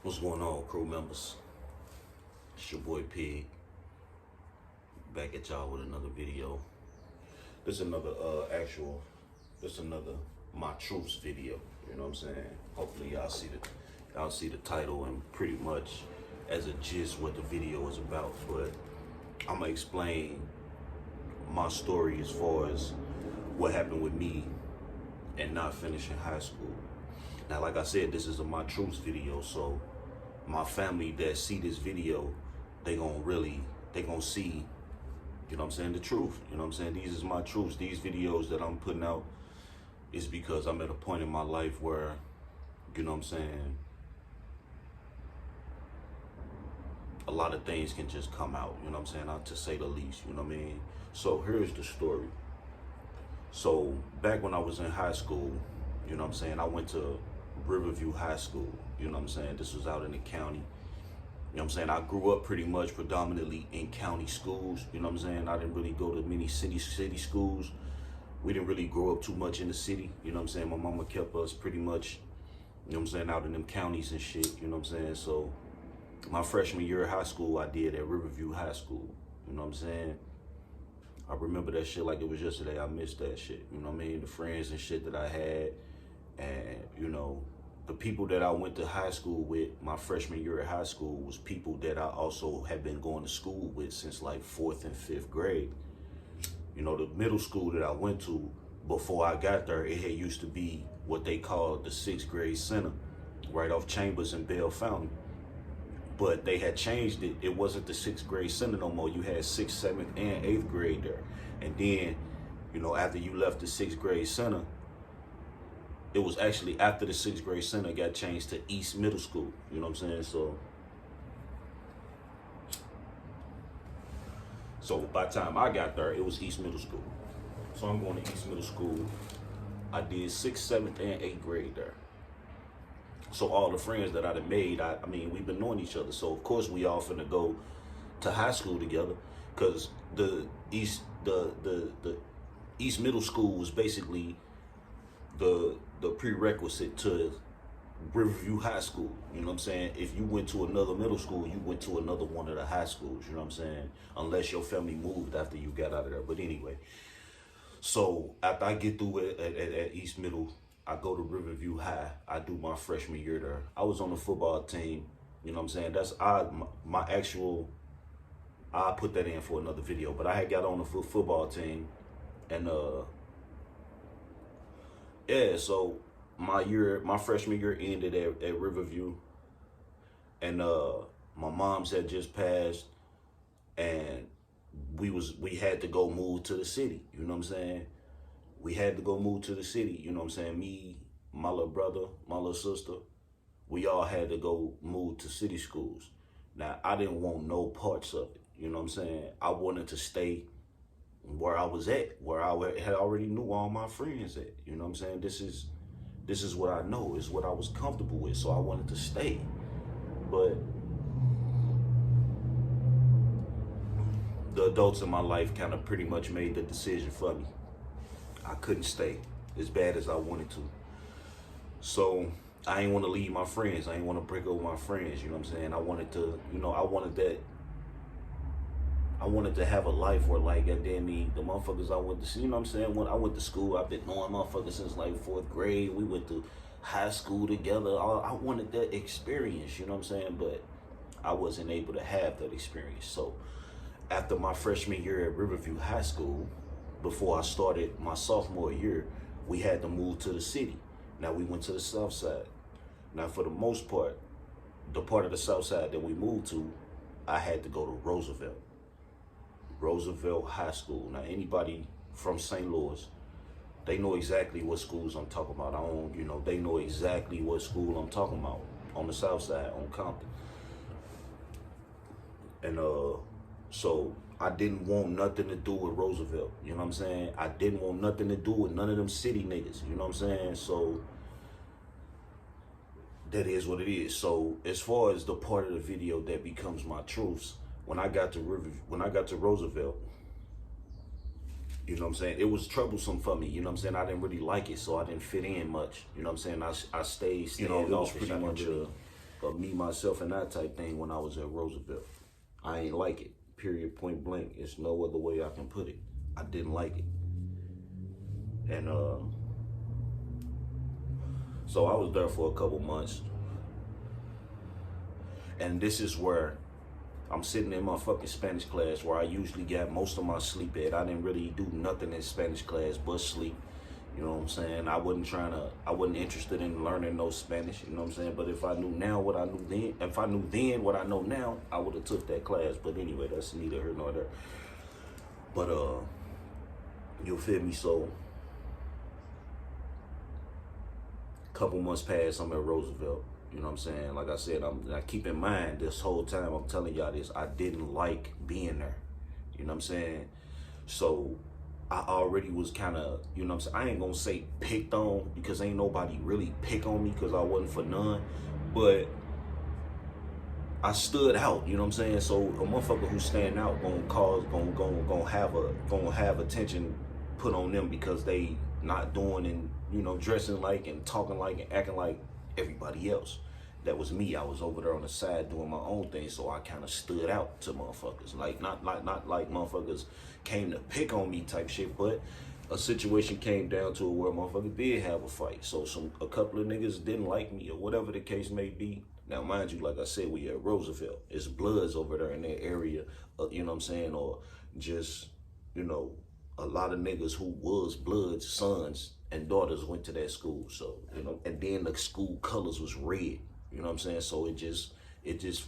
What's going on, crew members? It's your boy Pig, back at y'all with another video. This is another My Truths video. You know what I'm saying? Hopefully y'all see the title and pretty much as a gist what the video is about. But I'm gonna explain my story as far as what happened with me and not finishing high school. Now, like I said, this is a My Truths video, so my family that see this video, they gonna see, you know what I'm saying, the truth. You know what I'm saying? These is my truths. These videos that I'm putting out is because I'm at a point in my life where, you know what I'm saying, a lot of things can just come out, you know what I'm saying, to say the least, you know what I mean? So here's the story. So back when I was in high school, you know what I'm saying, I went to Riverview High School, you know what I'm saying? This was out in the county. You know what I'm saying? I grew up pretty much predominantly in county schools, you know what I'm saying? I didn't really go to many city schools. We didn't really grow up too much in the city, you know what I'm saying? My mama kept us pretty much, you know what I'm saying, out in them counties and shit, you know what I'm saying? So my freshman year of high school, I did at Riverview High School, you know what I'm saying? I remember that shit like it was yesterday. I missed that shit, you know what I mean? The friends and shit that I had, and, you know, the people that I went to high school with, my freshman year of high school, was people that I also had been going to school with since like 4th and 5th grade. You know, the middle school that I went to, before I got there, it had used to be what they called the 6th grade center, right off Chambers and Bell Fountain. But they had changed it. It wasn't the 6th grade center no more. You had 6th, 7th, and 8th grade there. And then, you know, after you left the 6th grade center, it was actually after the 6th grade center got changed to East Middle School. You know what I'm saying? So by the time I got there, it was East Middle School. So I'm going to East Middle School. I did 6th, 7th, and 8th grade there. So all the friends that I'd have made, I mean, we've been knowing each other. So of course we all finna go to high school together, because the East Middle School was basically the prerequisite to Riverview High School. You know what I'm saying? If you went to another middle school, you went to another one of the high schools, you know what I'm saying? Unless your family moved after you got out of there. But anyway, so after I get through it at East Middle, I go to Riverview High. I do my freshman year there. I was on the football team, you know what I'm saying? That's my actual, I'll put that in for another video, but I had got on the football team, and yeah, so my freshman year ended at Riverview, and my mom's had just passed, and we had to go move to the city, you know what I'm saying? We had to go move to the city, you know what I'm saying? Me, my little brother, my little sister, we all had to go move to city schools. Now, I didn't want no parts of it, you know what I'm saying? I wanted to stay where I was at, where I had already knew all my friends at, you know what I'm saying? This is what I know, is what I was comfortable with, so I wanted to stay. But the adults in my life kind of pretty much made the decision for me. I couldn't stay as bad as I wanted to. So I ain't want to leave my friends. I ain't want to break up with my friends, you know what I'm saying? I wanted to, you know, I wanted to have a life where, like, at the end, the motherfuckers I went to see, you know what I'm saying? When I went to school, I've been knowing motherfuckers since like 4th grade. We went to high school together. I wanted that experience, you know what I'm saying? But I wasn't able to have that experience. So after my freshman year at Riverview High School, before I started my sophomore year, we had to move to the city. Now we went to the south side. Now for the most part, the part of the south side that we moved to, I had to go to Roosevelt High School. Now anybody from St. Louis, they know exactly what schools I'm talking about. They know exactly what school I'm talking about on the south side, on Compton. And so I didn't want nothing to do with Roosevelt, you know what I'm saying? I didn't want nothing to do with none of them city niggas, you know what I'm saying? So that is what it is. So as far as the part of the video that becomes my truths, when I got to Roosevelt, you know what I'm saying, it was troublesome for me, you know what I'm saying? I didn't really like it, so I didn't fit in much, you know what I'm saying? I stayed You know, it was off. pretty much me, myself, and that type thing when I was at Roosevelt. I ain't like it. Period, point blank. It's no other way I can put it. I didn't like it. And so I was there for a couple months. And this is where I'm sitting in my fucking Spanish class where I usually got most of my sleep at. I didn't really do nothing in Spanish class but sleep. You know what I'm saying? I wasn't interested in learning no Spanish, you know what I'm saying? But if I knew now what I knew then, if I knew then what I know now, I would have took that class. But anyway, that's neither here nor there. But you feel me? So couple months passed, I'm at Roosevelt. You know what I'm saying? Like I said, I keep in mind this whole time I'm telling y'all this, I didn't like being there. You know what I'm saying? So I already was kind of, you know what I'm saying? I ain't gonna say picked on because ain't nobody really pick on me because I wasn't for none. But I stood out, you know what I'm saying? So a motherfucker who's standing out gonna have attention put on them because they not doing and, you know, dressing like and talking like and acting like everybody else. That was me. I was over there on the side doing my own thing, so I kind of stood out to motherfuckers. Like not like motherfuckers came to pick on me type shit, but a situation came down to it where motherfuckers did have a fight. So a couple of niggas didn't like me or whatever the case may be. Now, mind you, like I said, we at Roosevelt. It's Bloods over there in that area, you know what I'm saying, or just, you know, a lot of niggas who was Bloods, sons and daughters went to that school. So, you know, and then the school colors was red. You know what I'm saying? So it just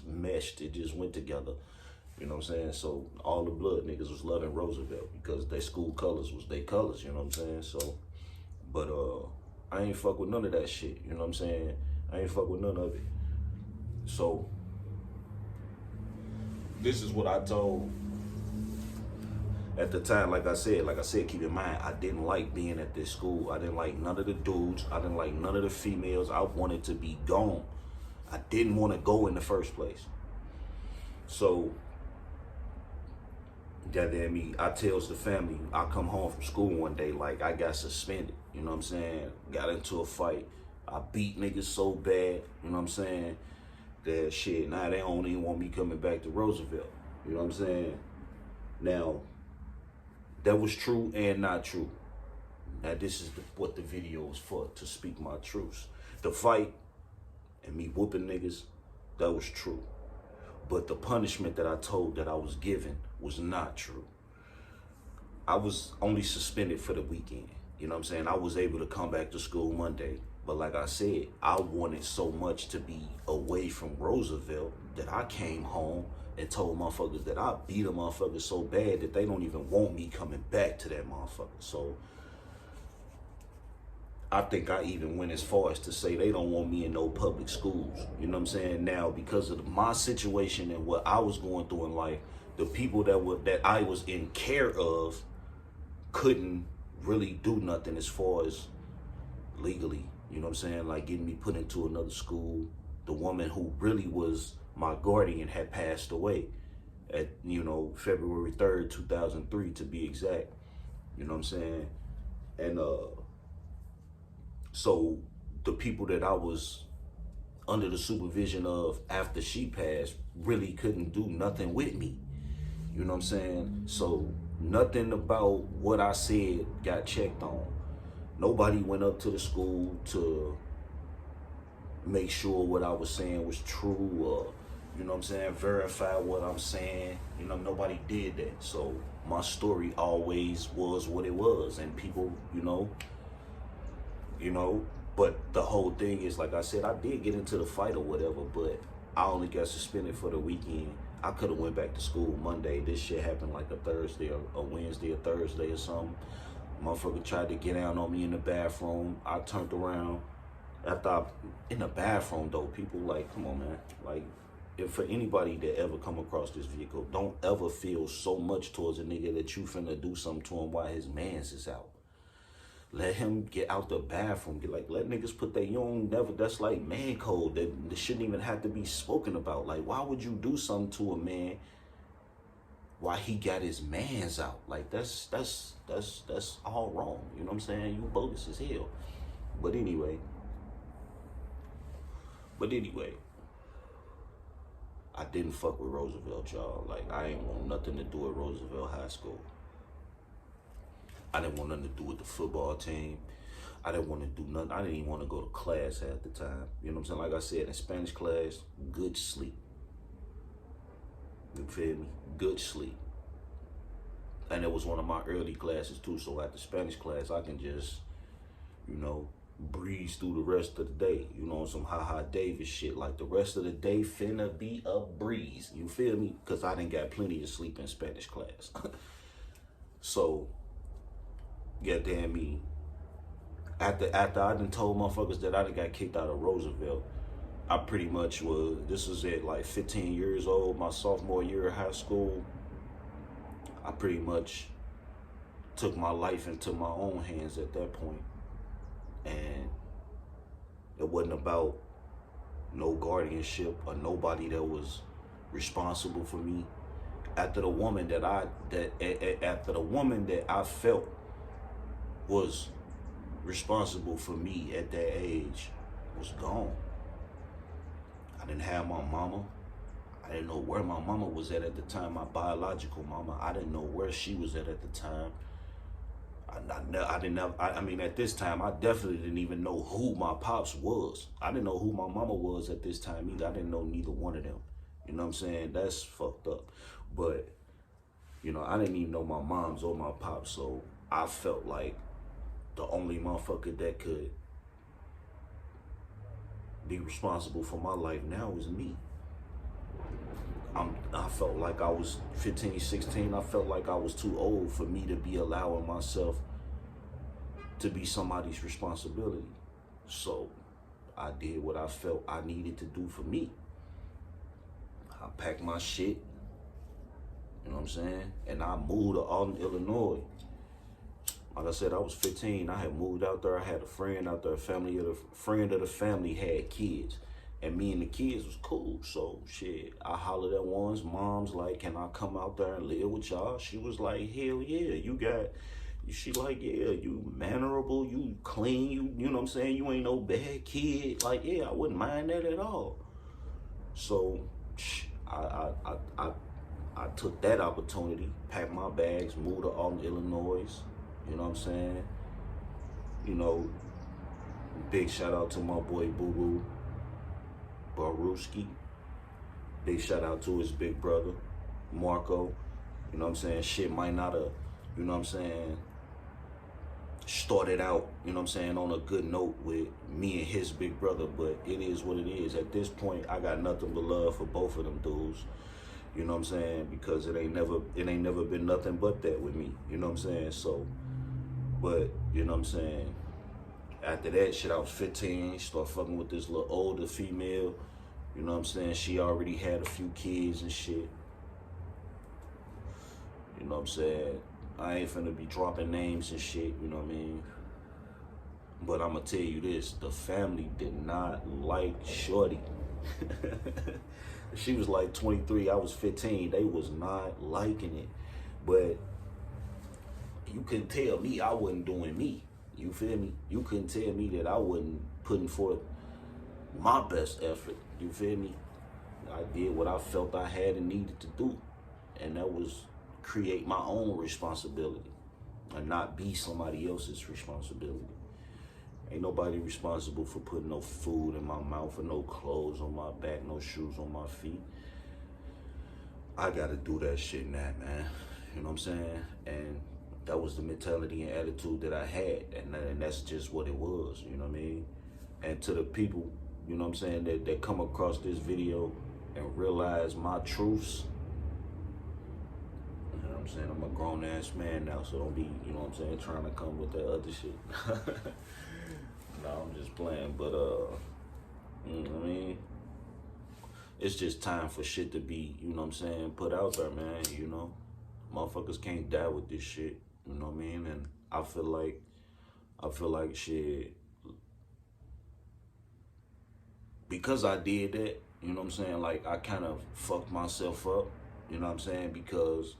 meshed. It just went together. You know what I'm saying? So all the blood niggas was loving Roosevelt because their school colors was their colors. You know what I'm saying? So, but I ain't fuck with none of that shit. You know what I'm saying? I ain't fuck with none of it. So this is what I told at the time. Like I said, keep in mind, I didn't like being at this school. I didn't like none of the dudes. I didn't like none of the females. I wanted to be gone. I didn't want to go in the first place. So, goddamn me, I tells the family, I come home from school one day, like I got suspended. You know what I'm saying? Got into a fight. I beat niggas so bad, you know what I'm saying? That shit, now they don't even want me coming back to Roosevelt. You know what I'm saying? Now, that was true and not true. Now, this is what the video is for, to speak my truths. The fight and me whooping niggas, that was true. But the punishment that I told that I was given was not true. I was only suspended for the weekend. You know what I'm saying? I was able to come back to school Monday. But like I said, I wanted so much to be away from Roosevelt that I came home and told motherfuckers that I beat a motherfucker so bad that they don't even want me coming back to that motherfucker. So I think I even went as far as to say they don't want me in no public schools. You know what I'm saying? Now, because of my situation and what I was going through in life, the people that I was in care of couldn't really do nothing as far as legally. You know what I'm saying? Like getting me put into another school. The woman who really was my guardian had passed away at, you know, February 3rd, 2003 to be exact. You know what I'm saying? And so the people that I was under the supervision of after she passed really couldn't do nothing with me. You know what I'm saying? So nothing about what I said got checked on. Nobody went up to the school to make sure what I was saying was true or, you know what I'm saying, verify what I'm saying. You know, nobody did that. So my story always was what it was. And people, you know, but the whole thing is, like I said, I did get into the fight or whatever, but I only got suspended for the weekend. I could have went back to school Monday. This shit happened like a Thursday or a Wednesday or Thursday or something. Motherfucker tried to get down on me in the bathroom. I turned around. After in the bathroom though, people like, come on, man. Like, if for anybody that ever come across this vehicle, don't ever feel so much towards a nigga that you finna do something to him while his mans is out. Let him get out the bathroom. Let niggas put that, that's like man code. That shouldn't even have to be spoken about. Like, why would you do something to a man while he got his mans out? Like, that's all wrong. You know what I'm saying? You bogus as hell. But anyway, I didn't fuck with Roosevelt, y'all. Like, I ain't want nothing to do with Roosevelt High School. I didn't want nothing to do with the football team. I didn't want to do nothing. I didn't even want to go to class at the time. You know what I'm saying? Like I said, in Spanish class, good sleep. You feel me? Good sleep. And it was one of my early classes too. So at the Spanish class, I can just, you know, breeze through the rest of the day. You know, some Ha Davis shit. Like the rest of the day finna be a breeze. You feel me? Because I didn't got plenty of sleep in Spanish class. So, goddamn me. After I done told motherfuckers that I done got kicked out of Roosevelt, I pretty much was, this was at like 15 years old, my sophomore year of high school. I pretty much took my life into my own hands at that point. And it wasn't about no guardianship or nobody that was responsible for me. After the woman that I felt was responsible for me at that age was gone. I didn't have my mama. I didn't know where my mama was at the time, my biological mama. I didn't know where she was at the time. I mean, at this time, I definitely didn't even know who my pops was. I didn't know who my mama was at this time either. I didn't know neither one of them. You know what I'm saying? That's fucked up. But, you know, I didn't even know my mom's or my pops, so I felt like the only motherfucker that could be responsible for my life now was me. I felt like I was 15, 16. I felt like I was too old for me to be allowing myself to be somebody's responsibility. So I did what I felt I needed to do for me. I packed my shit, you know what I'm saying? And I moved to Alton, Illinois. Like I said, I was 15. I had moved out there. I had a friend out there. Friend of the family had kids. And me and the kids was cool. So, shit, I hollered at one's mom's like, can I come out there and live with y'all? She was like, hell yeah, she like, yeah, you mannerable, you clean, you know what I'm saying? You ain't no bad kid. Like, yeah, I wouldn't mind that at all. So, I took that opportunity, packed my bags, moved to Alton, Illinois. You know what I'm saying? You know, big shout out to my boy Boo Boo Baruski. Big shout out to his big brother, Marco. You know what I'm saying? Shit might not have, you know what I'm saying, started out, you know what I'm saying, on a good note with me and his big brother, but it is what it is. At this point, I got nothing but love for both of them dudes. You know what I'm saying? Because it ain't never been nothing but that with me. You know what I'm saying? So, but, you know what I'm saying? After that shit, I was 15, start fucking with this little older female. You know what I'm saying? She already had a few kids and shit. You know what I'm saying? I ain't finna be dropping names and shit, you know what I mean? But I'ma tell you this, the family did not like Shorty. She was like 23, I was 15. They was not liking it. But you couldn't tell me I wasn't doing me. You feel me? You couldn't tell me that I wasn't putting forth my best effort. You feel me? I did what I felt I had and needed to do. And that was create my own responsibility and not be somebody else's responsibility. Ain't nobody responsible for putting no food in my mouth or no clothes on my back, no shoes on my feet. I gotta do that shit now, man. You know what I'm saying? And that was the mentality and attitude that I had, and that's just what it was, you know what I mean? And to the people, you know what I'm saying, that come across this video and realize my truths, you know what I'm saying? I'm a grown-ass man now, so don't be, you know what I'm saying, trying to come with that other shit. No, I'm just playing, but, you know what I mean? It's just time for shit to be, you know what I'm saying, put out there, man, you know? Motherfuckers can't die with this shit, you know what I mean? And I feel like shit, because I did that, you know what I'm saying, like, I kind of fucked myself up, you know what I'm saying, because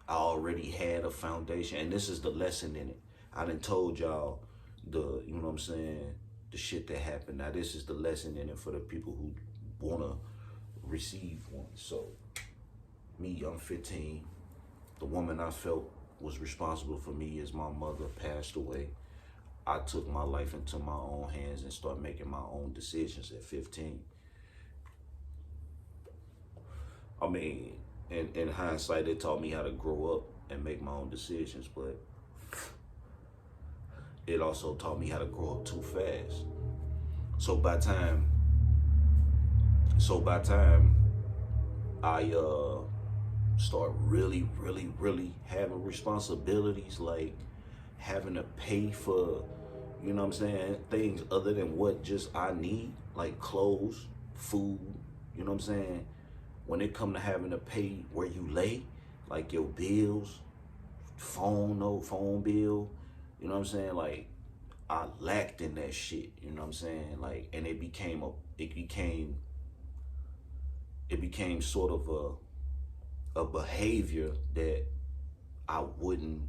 I already had a foundation, and this is the lesson in it. I done told y'all you know what I'm saying, the shit that happened. Now, this is the lesson in it for the people who wanna receive one. So me, I'm 15. The woman I felt was responsible for me as my mother passed away. I took my life into my own hands and started making my own decisions at 15. I mean, in hindsight, it taught me how to grow up and make my own decisions, but it also taught me how to grow up too fast. So by time I start really having responsibilities, like having to pay for, you know what I'm saying, things other than what just I need, like clothes, food, you know what I'm saying? When it come to having to pay where you lay, like your bills, phone bill, you know what I'm saying? Like, I lacked in that shit, you know what I'm saying? Like, and it became sort of a behavior that I wouldn't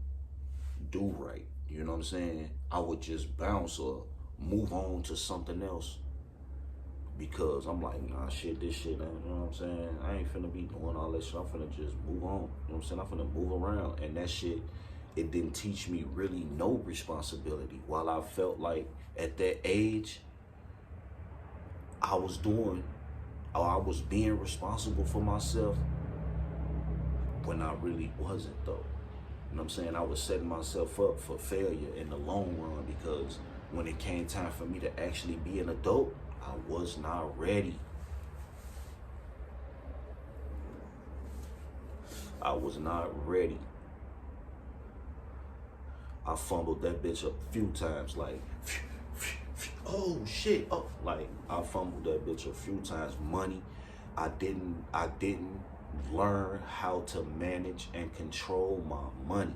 do right, you know what I'm saying? I would just bounce or move on to something else because I'm like, nah, shit, this shit, you know what I'm saying? I ain't finna be doing all that shit. I'm finna just move on, you know what I'm saying? I'm finna move around, and that shit, it didn't teach me really no responsibility. While I felt like at that age, I was being responsible for myself when I really wasn't, though. You know what I'm saying? I was setting myself up for failure in the long run because when it came time for me to actually be an adult, I was not ready. I was not ready. I fumbled that bitch a few times, like, oh shit, oh, like I fumbled that bitch a few times. Money, I didn't learn how to manage and control my money.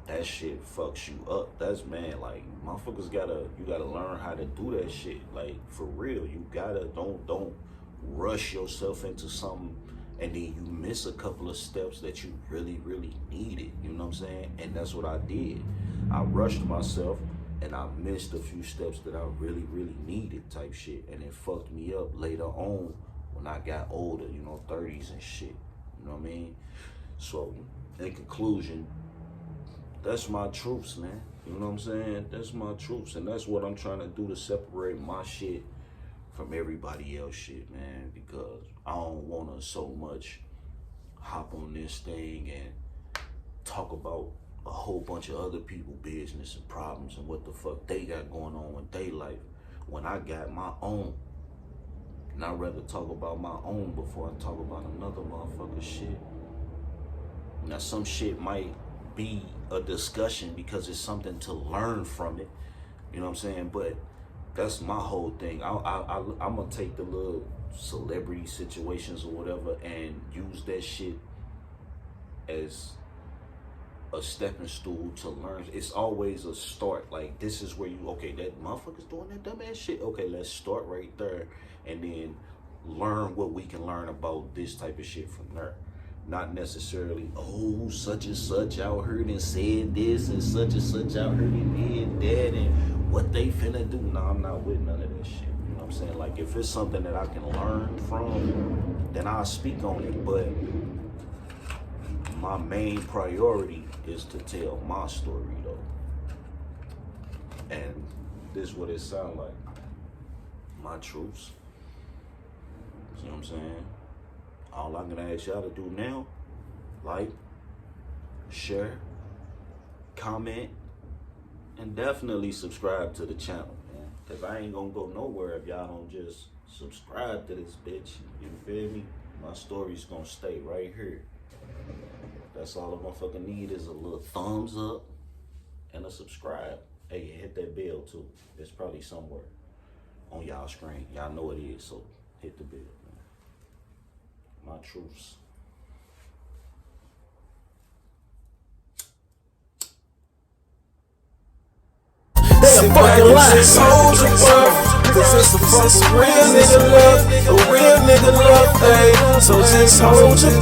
That shit fucks you up. That's, man, like, motherfuckers you gotta learn how to do that shit. Like, for real, you gotta, don't rush yourself into something and then you miss a couple of steps that you really needed, you know what I'm saying? And that's what I did. I rushed myself and I missed a few steps that I really needed, type shit. And it fucked me up later on when I got older, you know, 30s and shit, you know what I mean? So, in conclusion, that's my truths, man. You know what I'm saying? That's my truths. And that's what I'm trying to do to separate my shit from everybody else shit, man. Because I don't want to so much hop on this thing and talk about a whole bunch of other people's business and problems and what the fuck they got going on with their life when I got my own. And I'd rather talk about my own before I talk about another motherfucker's shit. Now, some shit might be a discussion because it's something to learn from it, you know what I'm saying? But that's my whole thing. I'm gonna take the little celebrity situations or whatever and use that shit as a stepping stool to learn. It's always a start. Like, this is where okay, that motherfucker's doing that dumbass shit. Okay, let's start right there and then learn what we can learn about this type of shit from there. Not necessarily, oh, such and such out here and said this and such out here and did that and what they finna do. No, I'm not with none of that shit. You know what I'm saying? Like, if it's something that I can learn from, then I'll speak on it. But my main priority is to tell my story, though. And this is what it sound like. My truths. You know what I'm saying? All I'm gonna ask y'all to do now, like, share, comment, and definitely subscribe to the channel, man. Cause I ain't gonna go nowhere if y'all don't just subscribe to this bitch. You feel me? My story's gonna stay right here. That's all a motherfucker need is a little thumbs up and a subscribe. Hey, hit that bell too. It's probably somewhere on y'all screen. Y'all know it is, so hit the bell. My truths. They a fucking lie. Soldier world, cause it's a real nigga love, a real nigga love, ayy. So just hold your